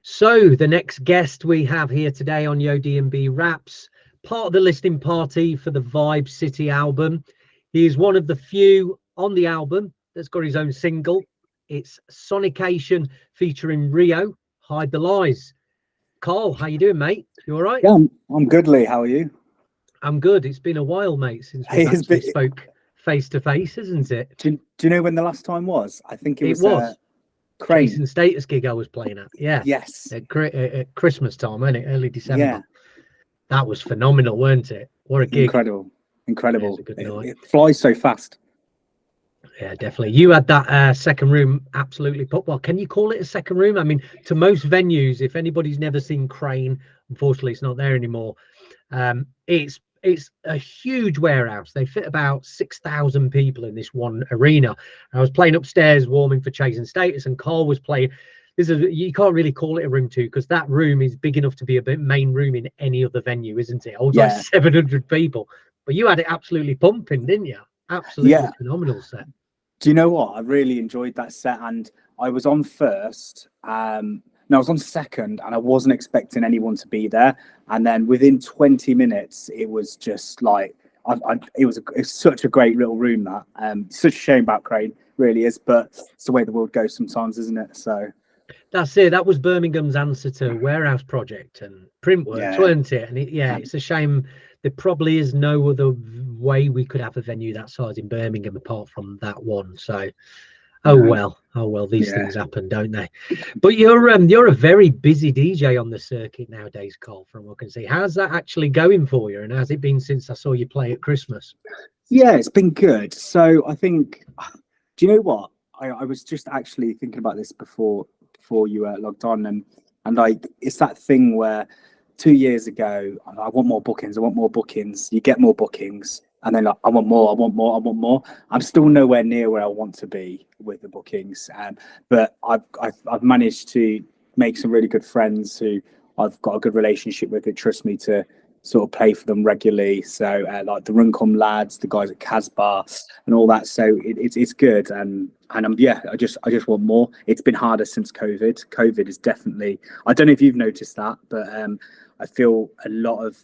So the next guest we have here today on DNB Wraps, part of the listening party for the Vibe City album. He is one of the few on the album that's got his own single. It's Sonication featuring Rio, Hide the Lies. Carl, how you doing, mate? You all right? Yeah, I'm good, Lee. How are you? I'm good. It's been a while, mate, since we've actually spoke face to face, isn't it? Do you know when the last time was? I think it was Crane. Chasing Status gig I was playing at. Yeah. Yes. At Christmas time, wasn't it? Early December. Yeah. That was phenomenal, weren't it? What a gig. Incredible. Yeah, it flies so fast. Yeah, definitely. You had that second room absolutely put. Well, can you call it a second room? I mean, to most venues, if anybody's never seen Crane, unfortunately it's not there anymore. It's a huge warehouse. They fit about 6,000 people in this one arena. I was playing upstairs warming for Chasing Status, and Carl was playing. You can't really call it a room 2 because that room is big enough to be a main room in any other venue, isn't it? Holds like 700 people. But you had it absolutely pumping, didn't you? Absolutely phenomenal set. Do you know what? I really enjoyed that set, and I was on first. No, I was on second, and I wasn't expecting anyone to be there. And then within 20 minutes, it was just like it was such a great little room. That such a shame about Crane, really is, but it's the way the world goes sometimes, isn't it? So that's it. That was Birmingham's answer to Warehouse Project and Printworks, weren't it? And it's a shame. There probably is no other way we could have a venue that size in Birmingham apart from that one. So, oh well, these things happen, don't they? But you're a very busy DJ on the circuit nowadays, Carl, from what I can see. How's that actually going for you? And how's it been since I saw you play at Christmas? Yeah, it's been good. So I think, do you know what? I was just actually thinking about this before you logged on, and like it's that thing where 2 years ago, I want more bookings. You get more bookings, and then like, I want more. I'm still nowhere near where I want to be with the bookings, but I've managed to make some really good friends who I've got a good relationship with, who trust me to sort of play for them regularly. So like the Runcorn lads, the guys at Casbah, and all that. So it's good, and I just want more. It's been harder since COVID. COVID is definitely. I don't know if you've noticed that, but I feel a lot of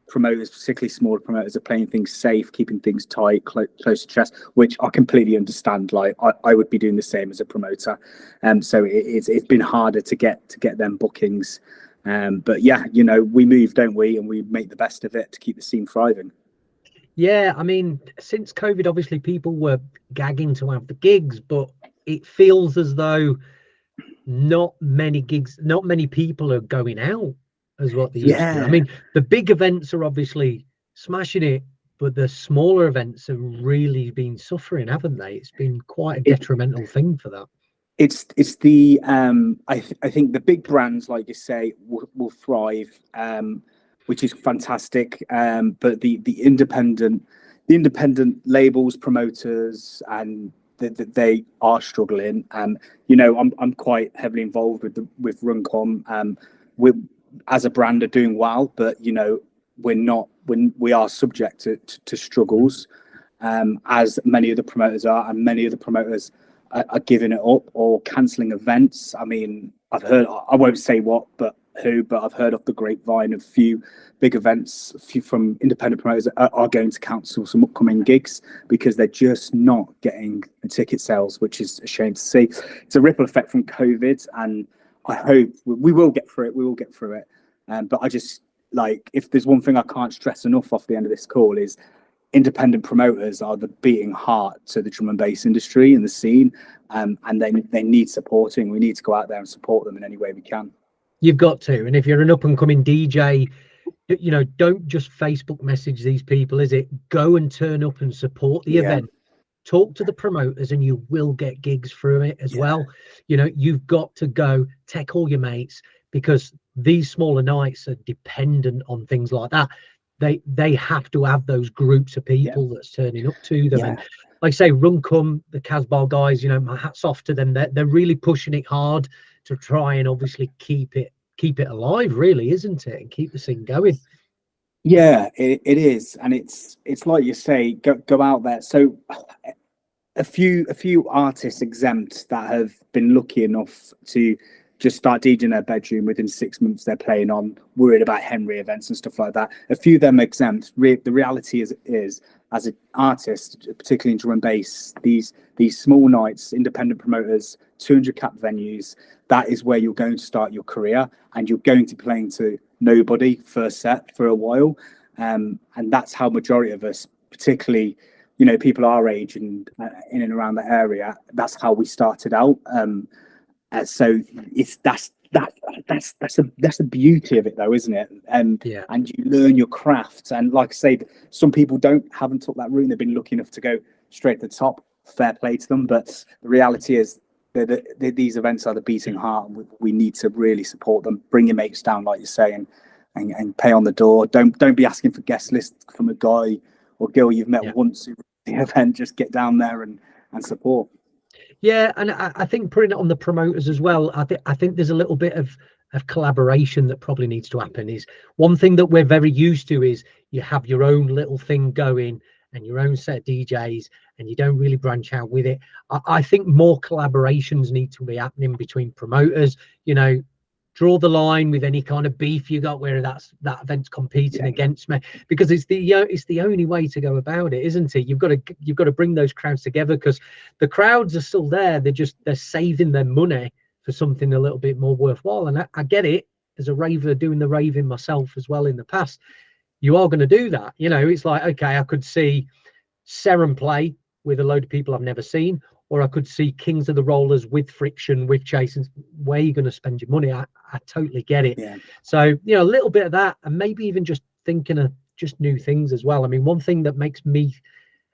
promoters, particularly smaller promoters, are playing things safe, keeping things tight, close to chest, which I completely understand. Like I would be doing the same as a promoter, so it's been harder to get them bookings. But yeah, you know, we move, don't we, and we make the best of it to keep the scene thriving. Yeah, I mean, since COVID, obviously people were gagging to have the gigs, but it feels as though not many people are going out as what they used to. I mean, the big events are obviously smashing it, but the smaller events have really been suffering, haven't they? It's been quite a detrimental thing for that. It's the I think the big brands, like you say, will thrive, which is fantastic. But the independent labels, promoters, and they are struggling. You know, I'm quite heavily involved with Runcorn. As a brand are doing well, but you know, we are subject to struggles, as many of the promoters are, and many of the promoters are giving it up or cancelling events. I mean, I've heard, I won't say what, but I've heard of the grapevine of a few big events, from independent promoters are going to cancel some upcoming gigs because they're just not getting the ticket sales, which is a shame to see. It's a ripple effect from COVID, and I hope we will get through it. But I just, like, if there's one thing I can't stress enough off the end of this call is independent promoters are the beating heart to the drum and bass industry and the scene, and they need supporting. We need to go out there and support them in any way we can. You've got to. And if you're an up and coming DJ, you know, don't just Facebook message these people, is it? Go and turn up and support the event. Talk to the promoters and you will get gigs through it as well. You know, you've got to go take all your mates, because these smaller nights are dependent on things like that. They have to have those groups of people that's turning up to them. And like I say, Runcorn, the Casbah guys, you know, my hat's off to them. They're really pushing it hard to try and obviously keep it alive, really, isn't it? And keep the scene going. Yeah, it is. And it's like you say, go out there. So a few artists exempt that have been lucky enough to just start DJing in their bedroom. Within 6 months, they're playing on, worried about Henry events and stuff like that. A few of them exempt. The reality is as an artist, particularly in drum and bass, these small nights, independent promoters, 200 cap venues, that is where you're going to start your career, and you're going to be playing to nobody first set for a while. And that's how majority of us, particularly, you know, people our age and in and around the area, that's how we started out. So it's that's the beauty of it, though, isn't it? And you learn your craft. And like I say, some people haven't took that route, and they've been lucky enough to go straight to the top. Fair play to them. But the reality is that these events are the beating heart. And we need to really support them. Bring your mates down, like you say, and pay on the door. Don't be asking for guest lists from a guy or girl you've met once at the event. Just get down there and support. Yeah, and I think putting it on the promoters as well, I think there's a little bit of collaboration that probably needs to happen. Is one thing that we're very used to is you have your own little thing going and your own set of DJs, and you don't really branch out with it. I think more collaborations need to be happening between promoters. You know, draw the line with any kind of beef you got where that event's competing against me, because it's the only way to go about it, isn't it? You've got to bring those crowds together, because the crowds are still there. They're saving their money for something a little bit more worthwhile. And I get it, as a raver, doing the raving myself as well in the past. You are going to do that. You know, it's like, okay, I could see Seren play with a load of people I've never seen, or I could see Kings of the Rollers with Friction, with Jason. Where are you going to spend your money? I totally get it. Yeah. So, you know, a little bit of that, and maybe even just thinking of just new things as well. I mean, one thing that makes me,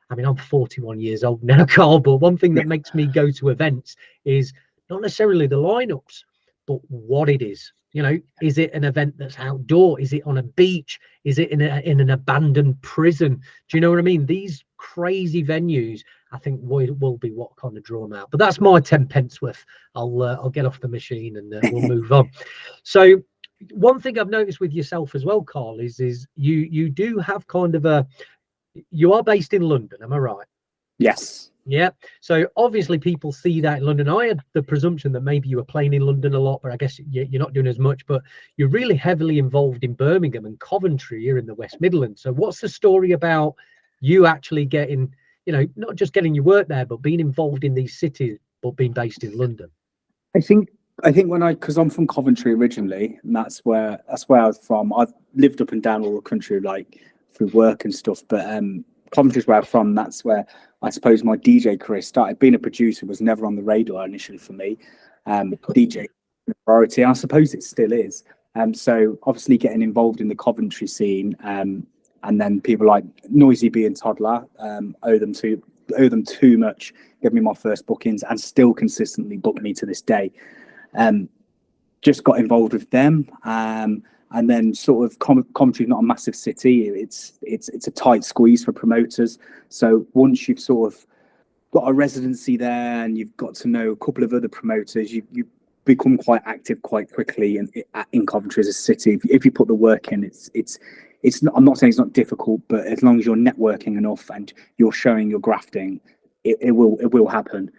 I mean, I'm 41 years old now, Carl, but one thing that makes me go to events is not necessarily the lineups, but what it is. You know, is it an event that's outdoor? Is it on a beach? Is it in an abandoned prison? Do you know what I mean? These crazy venues, I think, will be what kind of draw them out. But that's my 10 pence worth. I'll get off the machine and we'll move on. So one thing I've noticed with yourself as well, Carl, is you do have kind of you are based in London, am I right? Yes. Yeah. So obviously people see that in London. I had the presumption that maybe you were playing in London a lot, but I guess you're not doing as much. But you're really heavily involved in Birmingham and Coventry here in the West Midlands. So what's the story about you actually getting, you know, not just getting your work there, but being involved in these cities, but being based in London? I think because I'm from Coventry originally, and that's where I was from. I've lived up and down all the country, like through work and stuff, but Coventry's where I'm from. That's where I suppose my DJ career started. Being a producer was never on the radar initially for me. DJ priority, I suppose it still is. So obviously getting involved in the Coventry scene, and then people like Noisy B and Toddler owe them too much. Give me my first bookings and still consistently book me to this day. Just got involved with them. And then sort of Coventry's not a massive city. It's a tight squeeze for promoters. So once you've sort of got a residency there and you've got to know a couple of other promoters, you become quite active quite quickly in Coventry as a city. If you put the work in, it's not, I'm not saying it's not difficult, but as long as you're networking enough and you're showing your grafting, it will happen.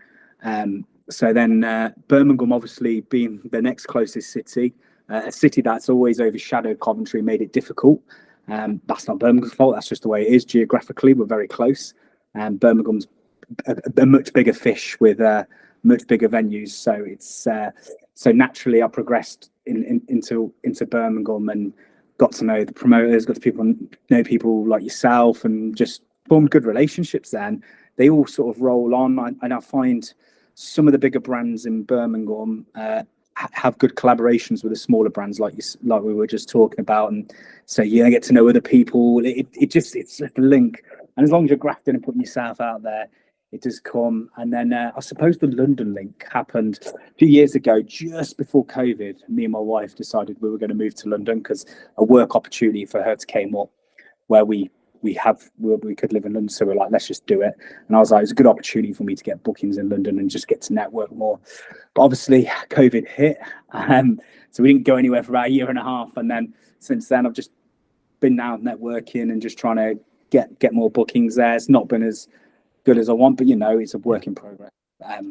So then Birmingham, obviously being the next closest city, a city that's always overshadowed Coventry, made it difficult. That's not Birmingham's fault. That's just the way it is. Geographically, we're very close. Birmingham's a much bigger fish with much bigger venues. So it's so naturally I progressed into Birmingham and got to know the promoters, got to know people like yourself, and just formed good relationships there. And they all sort of roll on. And I find some of the bigger brands in Birmingham have good collaborations with the smaller brands like we were just talking about, and so you get to know other people. It's just a link, and as long as you're grafting and putting yourself out there, it does come. And then I suppose the London link happened a few years ago, just before COVID. Me and my wife decided we were going to move to London because a work opportunity for her came up where we could live in London, so we're like, let's just do it. And I was like, it's a good opportunity for me to get bookings in London and just get to network more. But obviously COVID hit, so we didn't go anywhere for about a year and a half. And then since then I've just been out networking and just trying to get more bookings there. It's not been as good as I want, but you know, it's a work in progress.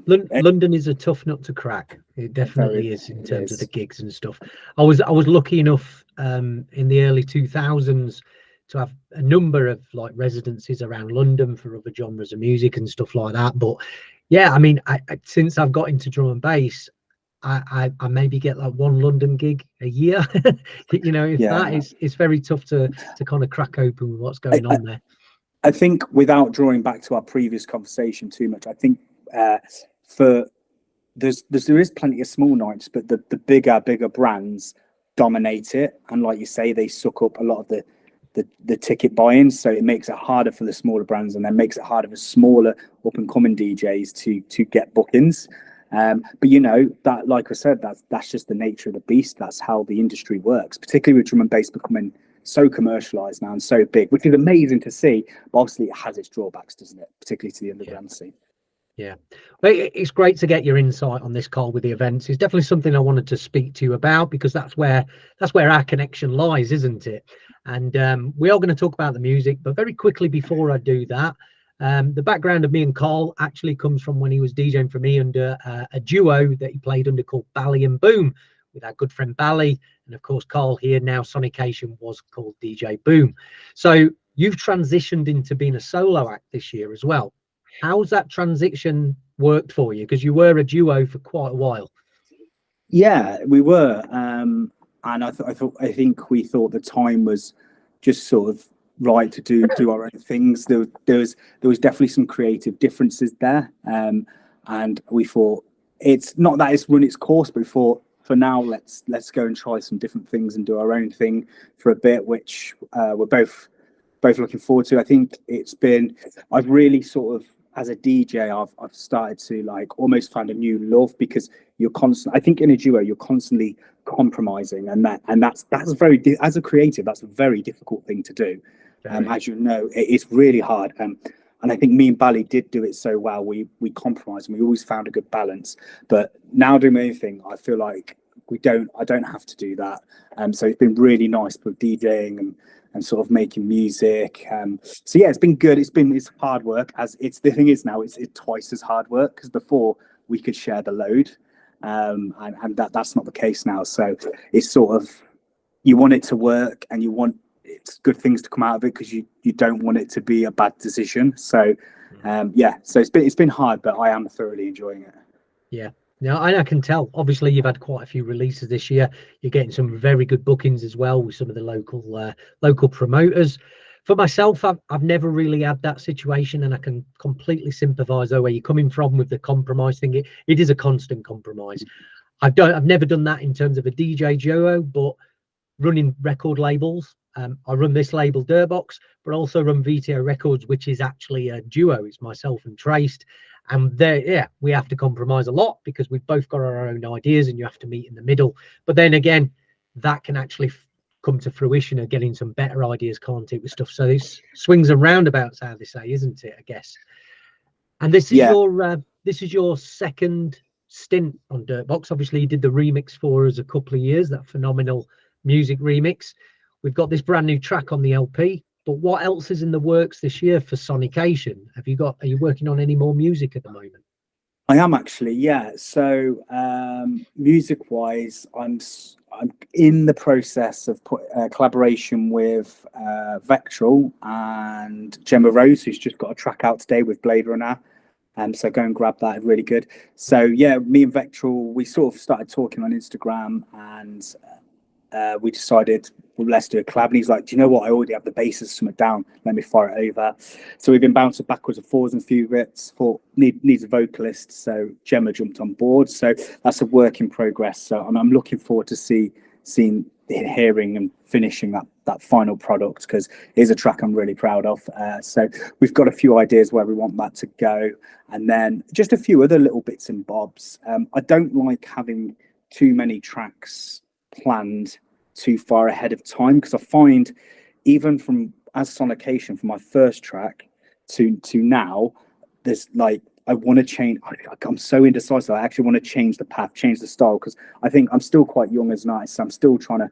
London is a tough nut to crack. It definitely is in terms of the gigs and stuff. I was lucky enough in the early 2000s to have a number of like residencies around London for other genres of music and stuff like that. But yeah, I mean, I since I've got into drum and bass, I maybe get like one London gig a year. You know, if that is, it's very tough to kind of crack open with what's going on there. I think without drawing back to our previous conversation too much, I think there is plenty of small nights, but the bigger brands dominate it, and like you say, they suck up a lot of the ticket buy-ins, so it makes it harder for the smaller brands, and then makes it harder for smaller up and coming DJs to get bookings. But you know, that, like I said, that's just the nature of the beast. That's how the industry works, particularly with drum and bass becoming so commercialized now and so big, which is amazing to see, but obviously it has its drawbacks, doesn't it, particularly to the underground scene. Yeah, well, it's great to get your insight on this, Carl, with the events. It's definitely something I wanted to speak to you about, because that's where our connection lies, isn't it? And we are going to talk about the music, but very quickly before I do that, the background of me and Carl actually comes from when he was DJing for me under a duo that he played under called Bally and Boom, with our good friend Bally, and of course Carl here now. Sonication was called DJ Boom. So you've transitioned into being a solo act this year as well. How's that transition worked for you? Because you were a duo for quite a while. Yeah, we were, and I think we thought the time was just sort of right to do our own things. There was definitely some creative differences there, and we thought it's not that it's run its course, but we thought for now let's go and try some different things and do our own thing for a bit, which we're both looking forward to. I think I've really sort of, as a DJ, I've started to like almost find a new love, because I think in a duo you're constantly compromising, and that's very, as a creative, that's a very difficult thing to do. As you know, it's really hard. And I think me and Bally did do it so well. We compromised and we always found a good balance. But now doing my own thing, I feel like I don't have to do that. So it's been really nice with DJing and sort of making music. So yeah, it's been good. It's hard work, as the thing is now it's twice as hard work, because before we could share the load, and that's not the case now. So it's sort of, you want it to work and you want it's good things to come out of it, because you don't want it to be a bad decision. So yeah, so it's been hard, but I am thoroughly enjoying it. Yeah. Now, I can tell, obviously, you've had quite a few releases this year. You're getting some very good bookings as well with some of the local promoters. For myself, I've never really had that situation, and I can completely sympathise though where you're coming from with the compromise thing. It is a constant compromise. I've never done that in terms of a DJ duo, but running record labels. I run this label Dirtbox, but also run VTO Records, which is actually a duo. It's myself and Traced. And there, yeah, we have to compromise a lot, because we've both got our own ideas and you have to meet in the middle. But then again, that can actually come to fruition of getting some better ideas, can't it, with stuff? So this swings and roundabouts, how they say, isn't it, I guess? And this is your second stint on Dirtbox. Obviously, you did the remix for us a couple of years, that phenomenal music remix. We've got this brand new track on the LP. But what else is in the works this year for Sonication? Are you working on any more music at the moment? I am actually, yeah. So music wise, I'm in the process of collaboration with Vectral and Gemma Rose, who's just got a track out today with Blade Runner. So go and grab that, really good. So yeah, me and Vectral, we sort of started talking on Instagram, and we decided, well, let's do a collab. And he's like, do you know what? I already have the basis something down. Let me fire it over. So we've been bouncing backwards and forwards and a few bits. Thought needs a vocalist. So Gemma jumped on board. So that's a work in progress. So I'm looking forward to hearing and finishing that final product, because it is a track I'm really proud of. So we've got a few ideas where we want that to go. And then just a few other little bits and bobs. I don't like having too many tracks planned too far ahead of time, because I find even from as Sonication, from my first track to now, there's like, I want to change. I'm so indecisive. I actually want to change the path, change the style, because I think I'm still quite young as an artist. So I'm still trying to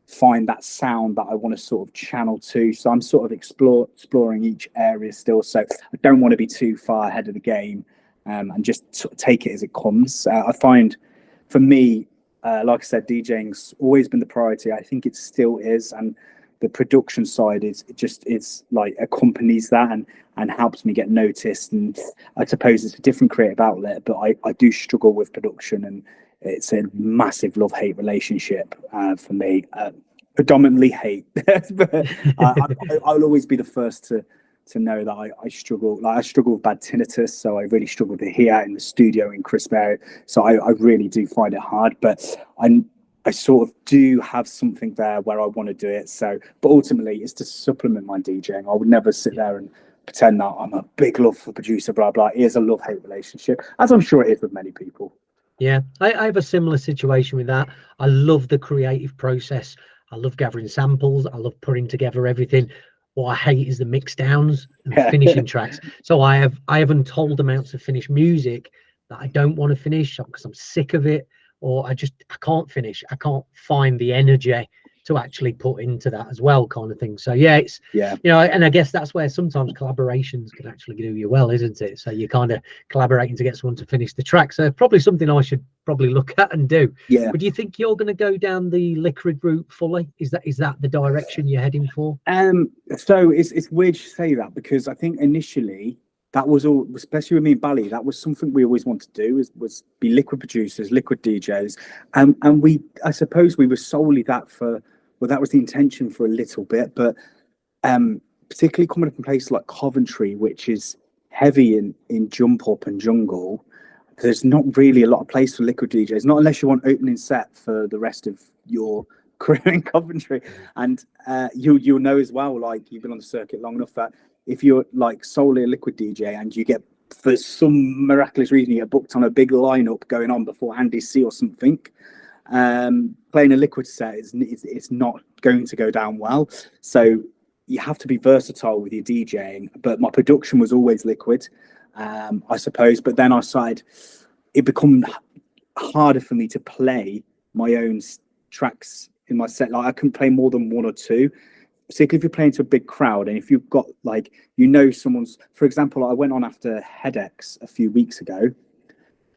find that sound that I want to sort of channel to. So I'm sort of exploring each area still. So I don't want to be too far ahead of the game. and just take it as it comes. I find, for me, like I said, DJing's always been the priority. I think it still is, and the production side is like accompanies that and helps me get noticed. And I suppose it's a different creative outlet, but I do struggle with production, and it's a massive love-hate relationship for me. Predominantly hate, but I'll always be the first to know that I struggle. Like, I struggle with bad tinnitus, so I really struggle to hear in the studio in crisp air. So I really do find it hard, but I sort of do have something there where I want to do it. So, but ultimately, it's to supplement my DJing. I would never sit there and pretend that I'm a big love for producer, blah blah. It is a love-hate relationship, as I'm sure it is with many people. Yeah, I have a similar situation with that. I love the creative process. I love gathering samples. I love putting together everything. What I hate is the mix downs and finishing tracks. So I have untold amounts of finished music that I don't want to finish because I'm sick of it, or I can't finish. I can't find the energy to actually put into that as well, kind of thing. So yeah, and I guess that's where sometimes collaborations can actually do you well, isn't it? So you're kind of collaborating to get someone to finish the track. So probably something I should probably look at and do. Yeah. But do you think you're going to go down the liquid route fully? Is that the direction you're heading for? So it's weird you say that, because I think initially that was all, especially with me and Bally, that was something we always wanted to do, was be liquid producers, liquid DJs. And I suppose we were solely that that was the intention for a little bit, but particularly coming from places like Coventry, which is heavy in jump up and jungle, there's not really a lot of place for liquid DJs, not unless you want opening set for the rest of your career in Coventry. And you'll know as well, like, you've been on the circuit long enough, that if you're like solely a liquid DJ and you get, for some miraculous reason, you get booked on a big lineup going on before Andy C or something, playing a liquid set it's not going to go down well. So you have to be versatile with your DJing. But my production was always liquid, I suppose. But then it become harder for me to play my own tracks in my set. Like, I couldn't play more than one or two, particularly if you're playing to a big crowd, and if you've got, like, someone's, for example, I went on after Headaches a few weeks ago,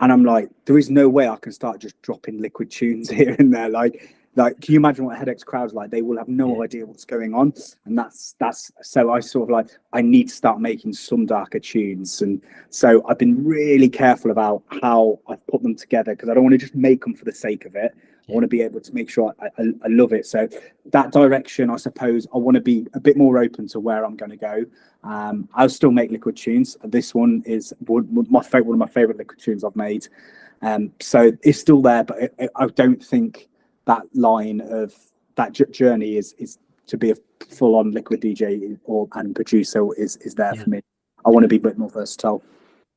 and I'm like, there is no way I can start just dropping liquid tunes here and there. Like, can you imagine what a Headaches crowd's like? They will have no idea what's going on. And that's so I sort of like, I need to start making some darker tunes. And so I've been really careful about how I put them together, because I don't want to just make them for the sake of it. I want to be able to make sure I love it. So that direction, I suppose, I want to be a bit more open to where I'm going to go. I'll still make liquid tunes. This one is one of my favorite liquid tunes I've made. So it's still there, but I don't think that line of that journey is to be a full-on liquid DJ and producer is there for me. I want to be a bit more versatile.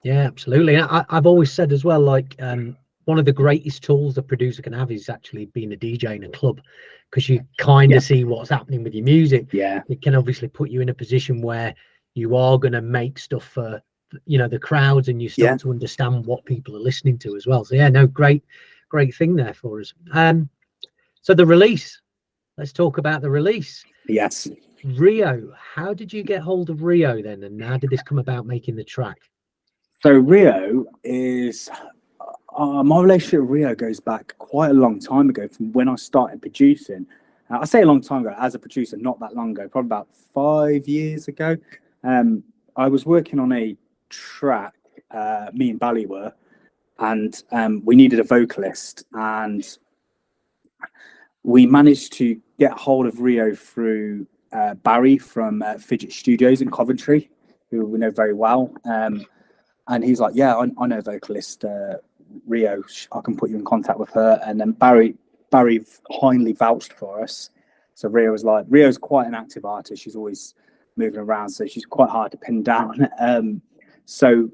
Yeah, absolutely. I've always said as well, like, one of the greatest tools a producer can have is actually being a DJ in a club, because you kind of see what's happening with your music. Yeah, it can obviously put you in a position where you are going to make stuff for the crowds, and you start to understand what people are listening to as well. So yeah, no, great thing there for us. So the release, let's talk about the release. Yes. Rio, how did you get hold of Rio then, and how did this come about making the track? So Rio is my relationship with Rio goes back quite a long time ago, from when I started producing. I say a long time ago, as a producer, not that long ago, probably about 5 years ago. I was working on a track, me and Bally were, and we needed a vocalist, and we managed to get hold of Rio through Barry from Fidget Studios in Coventry, who we know very well. And he's like, yeah, I know a vocalist, Rio, I can put you in contact with her. And then Barry kindly vouched for us. So Rio's quite an active artist. She's always moving around, so she's quite hard to pin down. So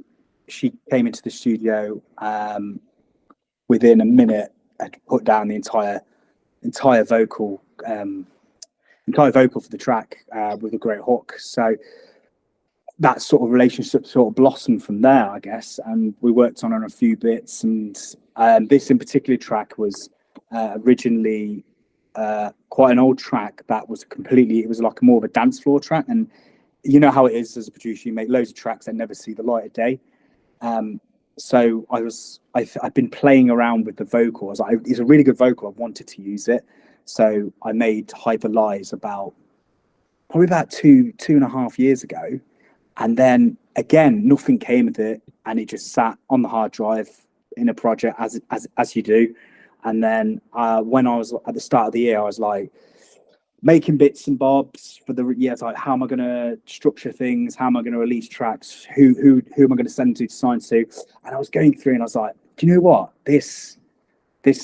she came into the studio, within a minute, had put down the entire vocal for the track, with a great hook. So that sort of relationship sort of blossomed from there, I guess, and we worked on a few bits. And this in particular track was originally quite an old track that was it was like more of a dance floor track. And you know how it is as a producer, you make loads of tracks that never see the light of day. so I've been playing around with the vocal. I was like, it's a really good vocal. I wanted to use it, so I made Hyper Lies probably about 2.5 years ago, and then again nothing came of it, and it just sat on the hard drive in a project as you do. And then when I was at the start of the year, I was like making bits and bobs for the year. Like, how am I going to structure things? How am I going to release tracks? Who am I going to send to sign to? And I was going through, and I was like, do you know what? This has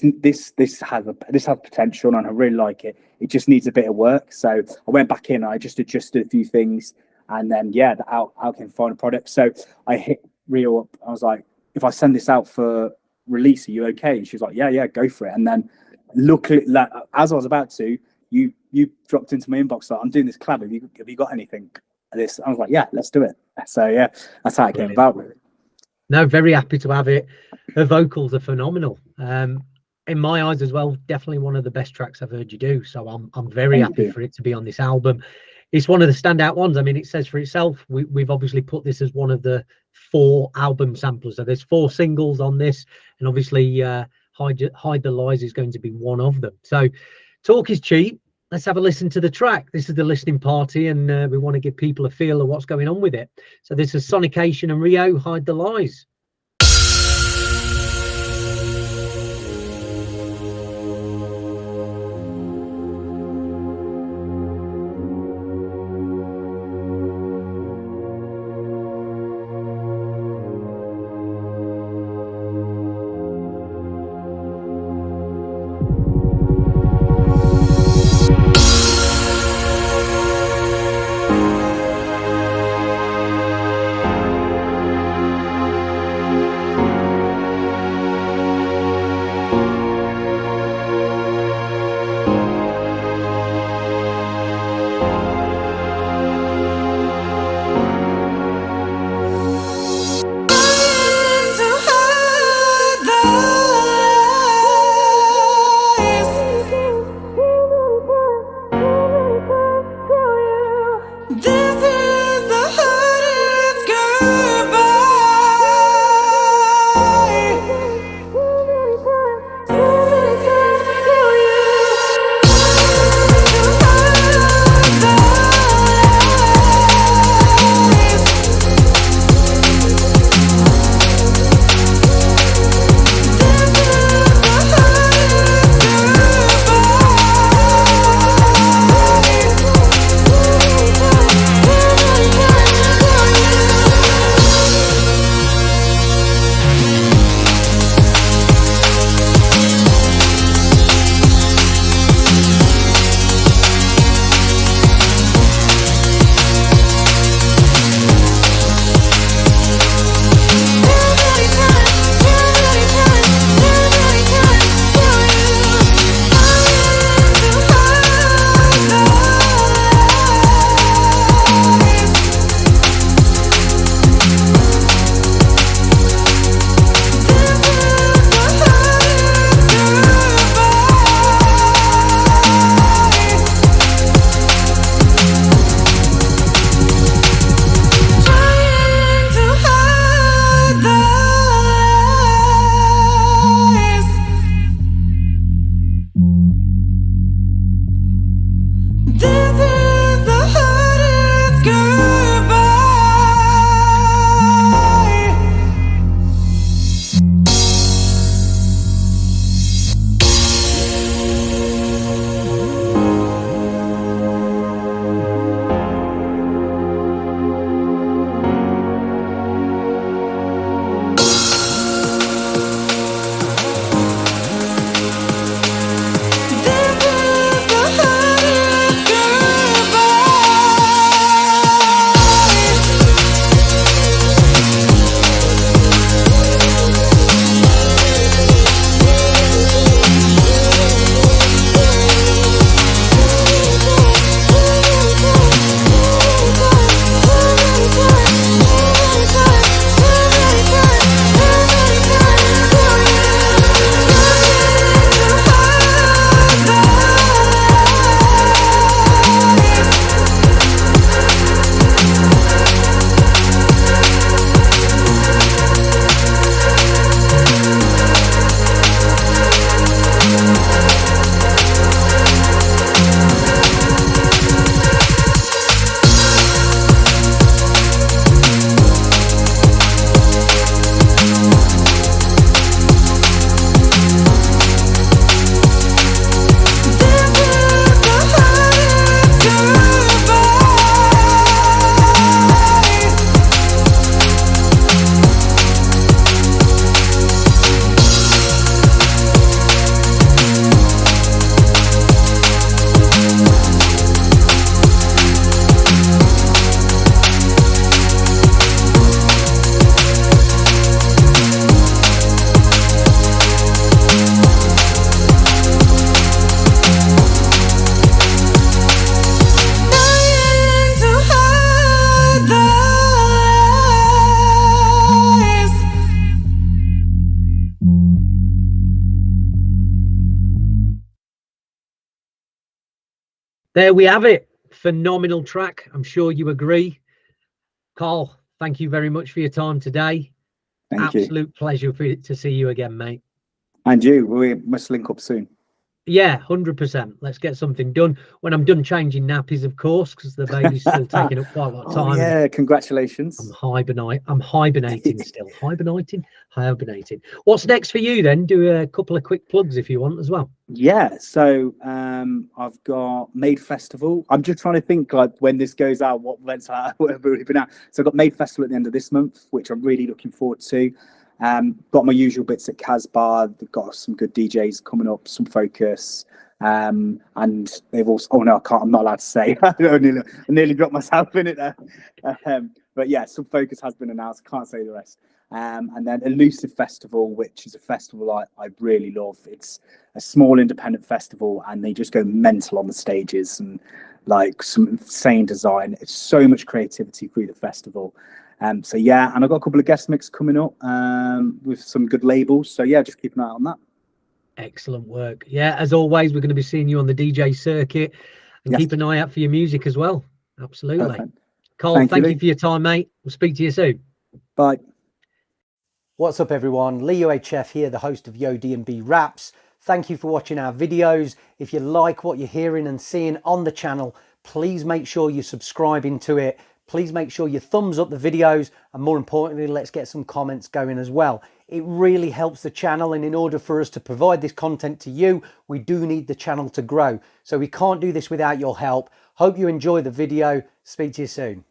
potential, and I really like it. It just needs a bit of work. So I went back in, and I just adjusted a few things, and then out came final product. So I hit Rio up. I was like, if I send this out for release, are you okay? And she was like, yeah, go for it. And then luckily, as I was about to, you dropped into my inbox like, I'm doing this collab. Have you got anything? This, I was like, yeah, let's do it. So yeah, that's how it came about. Really. No, very happy to have it. Her vocals are phenomenal. In my eyes as well, definitely one of the best tracks I've heard you do. So I'm very happy for it to be on this album. It's one of the standout ones. I mean, it says for itself. We've obviously put this as one of the 4 album samplers. So there's 4 singles on this, and obviously Hide the Lies is going to be one of them. So talk is cheap. Let's have a listen to the track. This is the listening party, and we want to give people a feel of what's going on with it. So this is Sonication and Rio, Hide the Lies. There we have it. Phenomenal track. I'm sure you agree. Carl, thank you very much for your time today. Thank you. Absolute pleasure to see you again, mate. And you, we must link up soon. Yeah, 100%. Let's get something done. When I'm done changing nappies, of course, because the baby's still taking up quite a lot of time. Oh, yeah, congratulations. I'm hibernating still. Hibernating. What's next for you then? Do a couple of quick plugs if you want as well. Yeah, so I've got Made Festival. I'm just trying to think like when this goes out, what events whatever we've been out. So I've got Made Festival at the end of this month, which I'm really looking forward to. Got my usual bits at Casbah. They've got some good DJs coming up, some Focus. And they've also, oh no, I'm not allowed to say. I nearly got myself in it there. But yeah, some Focus has been announced. Can't say the rest. And then Elusive Festival, which is a festival I really love. It's a small independent festival, and they just go mental on the stages and like some insane design. It's so much creativity through the festival. So yeah, and I've got a couple of guest mix coming up with some good labels. So yeah, just keep an eye on that. Excellent work. Yeah, as always, we're going to be seeing you on the DJ circuit, and Yes. keep an eye out for your music as well. Absolutely. Perfect. Carl, thank you for your time, mate. We'll speak to you soon. Bye. What's up everyone, Lee UHF here, the host of Yo DNB Wraps. Thank you for watching our videos. If you like what you're hearing and seeing on the channel, please make sure you're subscribing to it. Please make sure you thumbs up the videos, and more importantly, let's get some comments going as well. It really helps the channel, and in order for us to provide this content to you, we do need the channel to grow. So we can't do this without your help. Hope you enjoy the video. Speak to you soon.